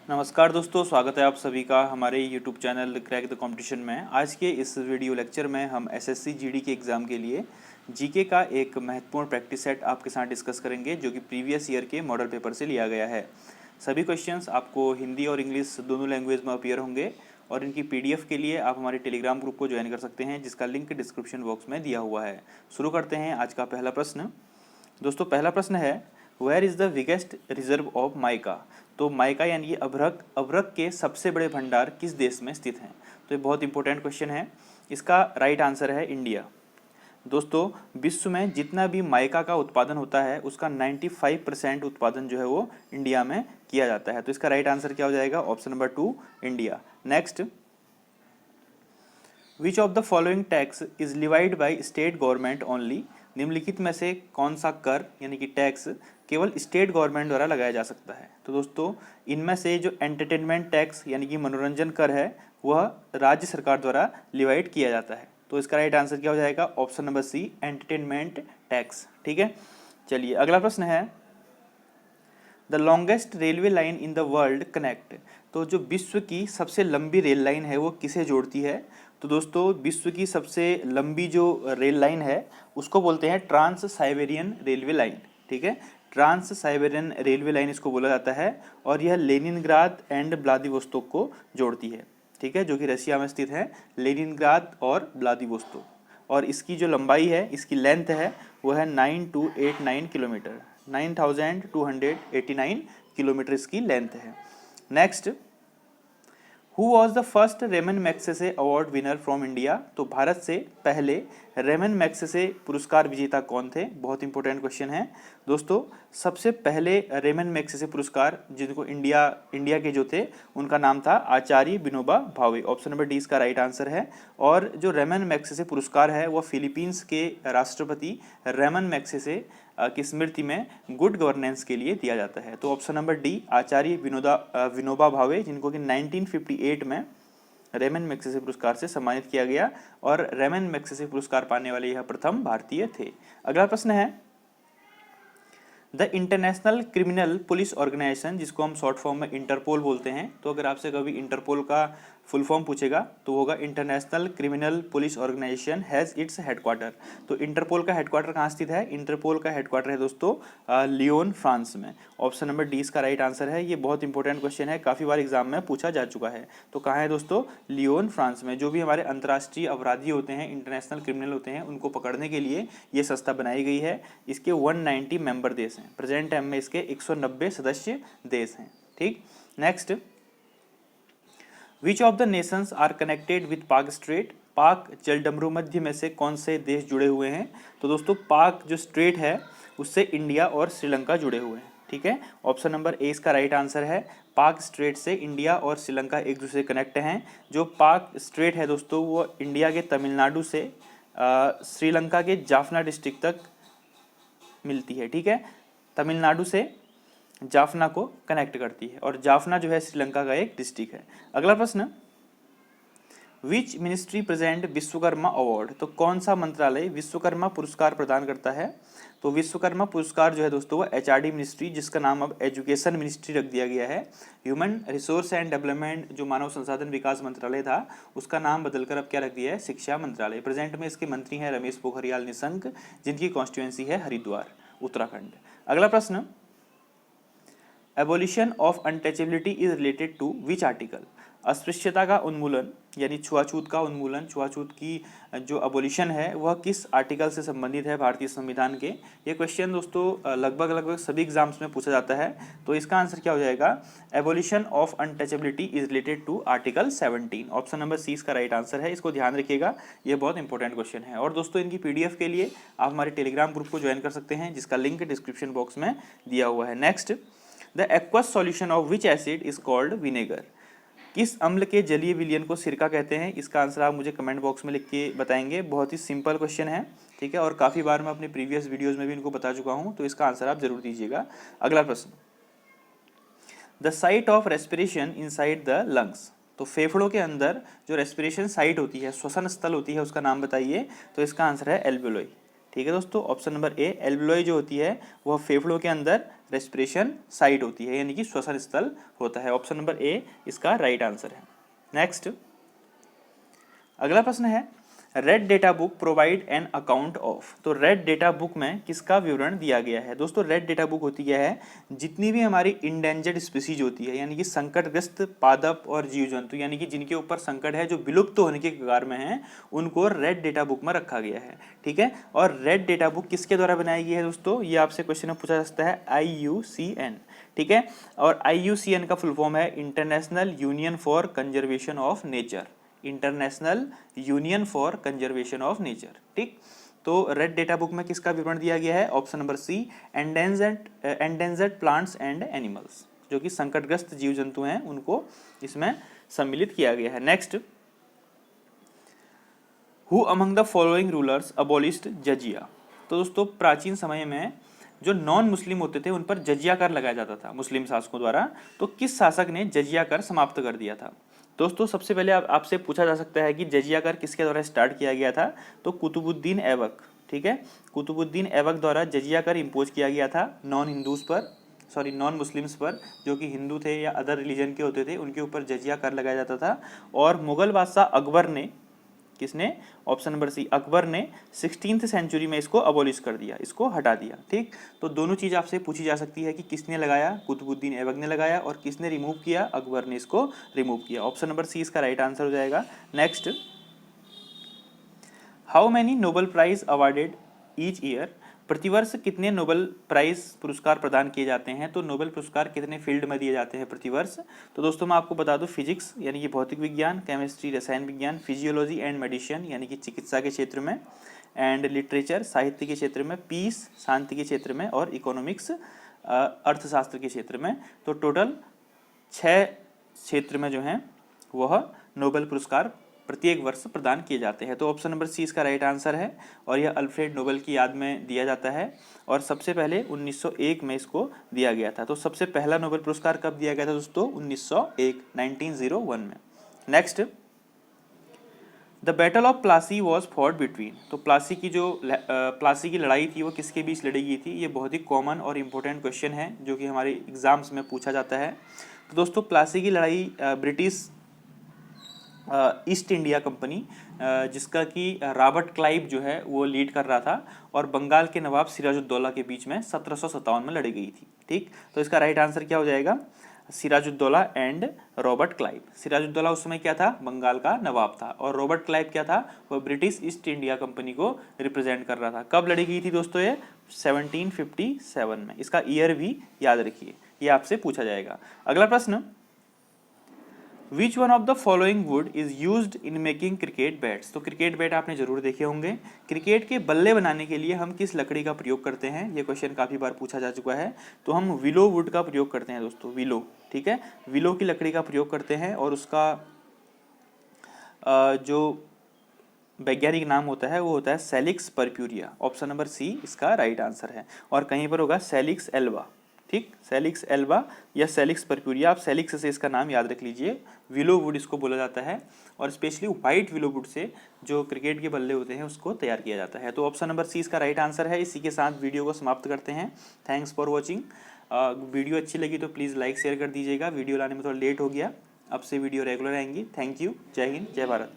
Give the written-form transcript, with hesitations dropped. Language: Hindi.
नमस्कार दोस्तों, स्वागत है आप सभी का हमारे YouTube channel crack the competition में। आज के इस वीडियो लेक्चर में हम एसएससी जीडी के एग्ज़ाम के लिए जीके का एक महत्वपूर्ण प्रैक्टिस सेट आपके साथ डिस्कस करेंगे, जो कि प्रीवियस ईयर के मॉडल पेपर से लिया गया है। सभी क्वेश्चंस आपको हिंदी और इंग्लिश दोनों लैंग्वेज में अपीयर होंगे और इनकी PDF के लिए आप हमारे टेलीग्राम ग्रुप को ज्वाइन कर सकते हैं, जिसका लिंक डिस्क्रिप्शन बॉक्स में दिया हुआ है। शुरू करते हैं आज का पहला प्रश्न। दोस्तों, पहला प्रश्न है, where is the biggest reserve of mica. तो माइका यानी अभ्रक के सबसे बड़े भंडार किस देश में स्थित हैं। तो ये बहुत इंपॉर्टेंट क्वेश्चन है। इसका राइट आंसर है इंडिया। दोस्तों, विश्व में जितना भी माइका का उत्पादन होता है उसका 95% उत्पादन जो है वो इंडिया में किया जाता है। तो इसका राइट आंसर क्या हो जाएगा? Option number 2, India. Next, which of the following tax is levied by state government only. निम्नलिखित में से कौन सा कर यानी कि टैक्स केवल स्टेट गवर्नमेंट द्वारा लगाया जा सकता है। तो दोस्तों, इनमें से जो एंटरटेनमेंट टैक्स यानी कि मनोरंजन कर है वह राज्य सरकार द्वारा लिवाइड किया जाता है। तो इसका राइट आंसर क्या हो जाएगा? Option number C, entertainment tax. ठीक है, चलिए अगला प्रश्न है, the longest railway line in the world connect. तो जो विश्व की सबसे लंबी रेल लाइन है वो किसे जोड़ती है? तो दोस्तों, विश्व की सबसे लंबी जो रेल लाइन है उसको बोलते हैं ट्रांस साइबेरियन रेलवे लाइन। ठीक है, ट्रांस साइबेरियन रेलवे लाइन इसको बोला जाता है और यह लेनिनग्राद एंड व्लादिवोस्तोक को जोड़ती है। ठीक है, जो कि रशिया में स्थित है, लेनिनग्राद और व्लादिवोस्तोक। और इसकी जो लंबाई है, इसकी लेंथ है वो है 9289 किलोमीटर। 9289 किलोमीटर इसकी लेंथ है। Next, who was the first Ramon Magsaysay award winner from India. तो भारत से पहले रेमन मैग्सेसे पुरस्कार विजेता कौन थे? बहुत इंपॉर्टेंट क्वेश्चन है दोस्तों। सबसे पहले रेमन मैग्सेसे पुरस्कार जिनको इंडिया के जो थे उनका नाम था आचार्य Vinoba Bhave. Option number D इसका राइट आंसर है। और जो रेमन मैग्सेसे पुरस्कार है वह फिलीपींस के राष्ट्रपति रेमन मैग्सेसे की स्मृति में गुड गवर्नेंस के लिए दिया जाता है। तो ऑप्शन नंबर डी, आचार्य विनोबा भावे, जिनको कि 1958 में रेमन मैग्सेसे पुरस्कार से सम्मानित किया गया और रेमन मैग्सेसे पुरस्कार पाने वाले यह प्रथम भारतीय थे। अगला प्रश्न है, the international criminal police organisation, जिसको हम शॉर्ट फॉर्म में इंटरपोल बोलते हैं। तो अगर आपसे कभी इंटरपोल का फुल फॉर्म पूछेगा तो होगा international criminal police organisation has its headquarter. तो इंटरपोल का हेडक्वार्टर कहाँ स्थित है? इंटरपोल का हेडक्वार्टर है दोस्तों लियोन, फ्रांस में। ऑप्शन नंबर डी इसका राइट आंसर है। ये बहुत इंपॉर्टेंट क्वेश्चन है, काफ़ी बार एग्जाम में पूछा जा चुका है। तो कहाँ है दोस्तों? लियोन, फ्रांस में। जो भी हमारे अंतर्राष्ट्रीय अपराधी होते हैं, इंटरनेशनल क्रिमिनल होते हैं, उनको पकड़ने के लिए ये संस्था बनाई गई है। इसके 190 मेंबर देश हैं। प्रेजेंट टाइम में इसके 190 सदस्य देश हैं। ठीक, next, which of the nations are connected with Palk strait. Palk जलडमरू मध्य में से कौन से देश जुड़े हुए हैं? तो दोस्तों, पाक जो स्ट्रेट है उससे इंडिया और श्रीलंका जुड़े हुए हैं। ठीक है, ऑप्शन नंबर ए इसका राइट आंसर है। पाक स्ट्रेट से इंडिया और श्रीलंका एक दूसरे से कनेक्ट हैं। जो पाक स्ट्रेट है दोस्तों वो इंडिया के तमिलनाडु से श्रीलंका के जाफना डिस्ट्रिक्ट तक मिलती है। ठीक है, तमिलनाडु से जाफना को कनेक्ट करती है और जाफना जो है श्रीलंका का एक डिस्ट्रिक्ट है। अगला प्रश्न, which ministry present Vishwakarma award. तो कौन सा मंत्रालय विश्वकर्मा पुरस्कार प्रदान करता है? तो विश्वकर्मा पुरस्कार जो है दोस्तों वो HRD मिनिस्ट्री, जिसका नाम अब एजुकेशन मिनिस्ट्री रख दिया गया है। ह्यूमन रिसोर्स एंड डेवलपमेंट जो मानव संसाधन विकास मंत्रालय था उसका नाम बदलकर अब क्या रख दिया है? शिक्षा मंत्रालय। प्रेजेंट में इसके मंत्री हैं रमेश पोखरियाल निशंक, जिनकी कॉन्स्टिट्यूएंसी है हरिद्वार, उत्तराखंड। अगला प्रश्न, abolition of untouchability is related to which article. अस्पृश्यता का उन्मूलन यानी छुआछूत का उन्मूलन, छुआछूत की जो एबोलिशन है वह किस आर्टिकल से संबंधित है भारतीय संविधान के? ये क्वेश्चन दोस्तों लगभग सभी एग्जाम्स में पूछा जाता है। तो इसका आंसर क्या हो जाएगा? Abolition of untouchability is related to article 17। Option number C इसका राइट आंसर है। इसको ध्यान रखिएगा, ये बहुत इंपॉर्टेंट क्वेश्चन है। और दोस्तों, इनकी PDF के लिए आप हमारे टेलीग्राम ग्रुप को ज्वाइन कर सकते हैं, जिसका लिंक डिस्क्रिप्शन बॉक्स में दिया हुआ है। Next, the aqueous solution of which acid is called vinegar. किस अम्ल के जलीय विलयन को सिरका कहते हैं? इसका आंसर आप मुझे कमेंट बॉक्स में लिख के बताएंगे। बहुत ही सिंपल क्वेश्चन है। ठीक है, और काफ़ी बार मैं अपने प्रीवियस वीडियोस में भी इनको बता चुका हूँ, तो इसका आंसर आप जरूर दीजिएगा। अगला प्रश्न, the site of respiration inside the lungs. तो फेफड़ों के अंदर जो रेस्पिरेशन साइट होती है, श्वसन स्थल होती है, उसका नाम बताइए। तो इसका आंसर है एल्वेओलाई। ठीक है दोस्तों, ऑप्शन नंबर ए एल्वियोलाई जो होती है वह फेफड़ों के अंदर रेस्पिरेशन साइट होती है, यानी कि श्वसन स्थल होता है। ऑप्शन नंबर ए इसका राइट आंसर है। नेक्स्ट अगला प्रश्न है red data book provide an account of. तो रेड डेटा बुक में किसका विवरण दिया गया है? दोस्तों रेड डेटा बुक होती क्या है, जितनी भी हमारी इंडेंजर्ड स्पीसीज होती है, यानी कि संकटग्रस्त पादप और जीव जंतु, यानी कि जिनके ऊपर संकट है, जो विलुप्त होने के कगार में हैं, उनको रेड डेटा बुक में रखा गया है। ठीक है, और रेड डेटा बुक किसके द्वारा बनाई गई है दोस्तों? ये आपसे क्वेश्चन में पूछा जा सकता है, IUCN। ठीक है, और IUCN का फुल फॉर्म है international union for conservation of nature, international union for conservation of nature. ठीक, तो रेड डेटा बुक में किसका विवरण दिया गया है? Option number C endangered plants and animals, जो कि संकटग्रस्त जीव जंतु हैं उनको इसमें सम्मिलित किया गया है। Next, who among the following rulers abolished जजिया। तो दोस्तों प्राचीन समय में जो नॉन मुस्लिम होते थे उन पर जजिया कर लगाया जाता था मुस्लिम शासकों द्वारा, तो किस शासक ने जजिया कर समाप्त कर दिया था? दोस्तों सबसे पहले आपसे पूछा जा सकता है कि जजिया कर किसके द्वारा स्टार्ट किया गया था? तो कुतुबुद्दीन ऐबक। ठीक है, कुतुबुद्दीन ऐबक द्वारा जजिया कर इम्पोज किया गया था नॉन मुस्लिम्स पर, जो कि हिंदू थे या अदर रिलीजन के होते थे, उनके ऊपर जजिया कर लगाया जाता था। और मुगल बादशाह अकबर ने, किसने? ऑप्शन नंबर सी अकबर ने 16th सेंचुरी में इसको अबॉलिश कर दिया, इसको हटा दिया। ठीक, तो दोनों चीज आपसे पूछी जा सकती है कि किसने लगाया? कुतुबुद्दीन ऐबक ने लगाया, और किसने रिमूव किया? अकबर ने इसको रिमूव किया। ऑप्शन नंबर सी इसका राइट आंसर हो जाएगा। Next, how many Nobel prize awarded each year. प्रतिवर्ष कितने नोबेल प्राइज पुरस्कार प्रदान किए जाते हैं? तो नोबेल पुरस्कार कितने फील्ड में दिए जाते हैं प्रतिवर्ष? तो दोस्तों मैं आपको बता दूं, फिजिक्स यानी कि भौतिक विज्ञान, केमिस्ट्री रसायन विज्ञान, फिजियोलॉजी एंड मेडिसिन यानी कि चिकित्सा के क्षेत्र में, एंड लिटरेचर साहित्य के क्षेत्र में, पीस शांति के क्षेत्र में, और इकोनॉमिक्स अर्थशास्त्र के क्षेत्र में। तो टोटल 6 क्षेत्र में जो है वह नोबेल पुरस्कार प्रत्येक वर्ष प्रदान किए जाते हैं। तो ऑप्शन नंबर सी इसका राइट आंसर है, और यह अल्फ्रेड नोबेल की याद में दिया जाता है, और सबसे पहले 1901 में इसको दिया गया था। तो सबसे पहला नोबेल पुरस्कार कब दिया गया था दोस्तों? 1901 में। Next, the battle of Plassey was fought between. तो प्लासी की लड़ाई थी वो किसके बीच लड़ी गई थी? ये बहुत ही कॉमन और इम्पोर्टेंट क्वेश्चन है जो कि हमारे एग्जाम्स में पूछा जाता है। तो दोस्तों प्लासी की लड़ाई ब्रिटिश ईस्ट इंडिया कंपनी, जिसका कि रॉबर्ट क्लाइव जो है वो लीड कर रहा था, और बंगाल के नवाब सिराजुद्दौला के बीच में 1757 में लड़ी गई थी। ठीक, तो इसका राइट आंसर क्या हो जाएगा? Sirajuddaulah and Robert Clive. Sirajuddaulah उस समय क्या था? बंगाल का नवाब था, और रॉबर्ट क्लाइव क्या था? वो ब्रिटिश ईस्ट इंडिया कंपनी को रिप्रेजेंट कर रहा था। कब लड़ी गई थी दोस्तों? ये 1757 में। इसका ईयर भी याद रखिए, ये आपसे पूछा जाएगा। अगला प्रश्न, which one of the following would is used in making cricket bats. तो क्रिकेट बैट आपने जरूर देखे होंगे। क्रिकेट के बल्ले बनाने के लिए हम किस लकड़ी का प्रयोग करते हैं? ये क्वेश्चन काफी बार पूछा जा चुका है। तो हम विलो वुड का प्रयोग करते हैं दोस्तों, विलो। ठीक है, विलो की लकड़ी का प्रयोग करते हैं, और उसका जो वैज्ञानिक नाम होता है वो होता है सेलिक्स पर्प्यूरिया। ऑप्शन नंबर सी इसका राइट आंसर है, और कहीं पर होगा सेलिक्स एल्वा। ठीक, सेलिक्स एल्वा या सेलिक्स पर्प्यूरिया, आप सेलिक्स से इसका नाम याद रख लीजिए। विलो वुड इसको बोला जाता है, और specially white willow would say जो क्रिकेट के बल्ले होते हैं उसको तैयार किया जाता है। तो ऑप्शन नंबर सी इसका राइट आंसर है। इसी के साथ वीडियो को समाप्त करते हैं। Thanks for watching. वीडियो अच्छी लगी तो प्लीज़ लाइक शेयर कर दीजिएगा। वीडियो लाने में थोड़ा लेट हो गया, अब से वीडियो रेगुलर आएंगी। थैंक यू, जय हिंद, जय भारत।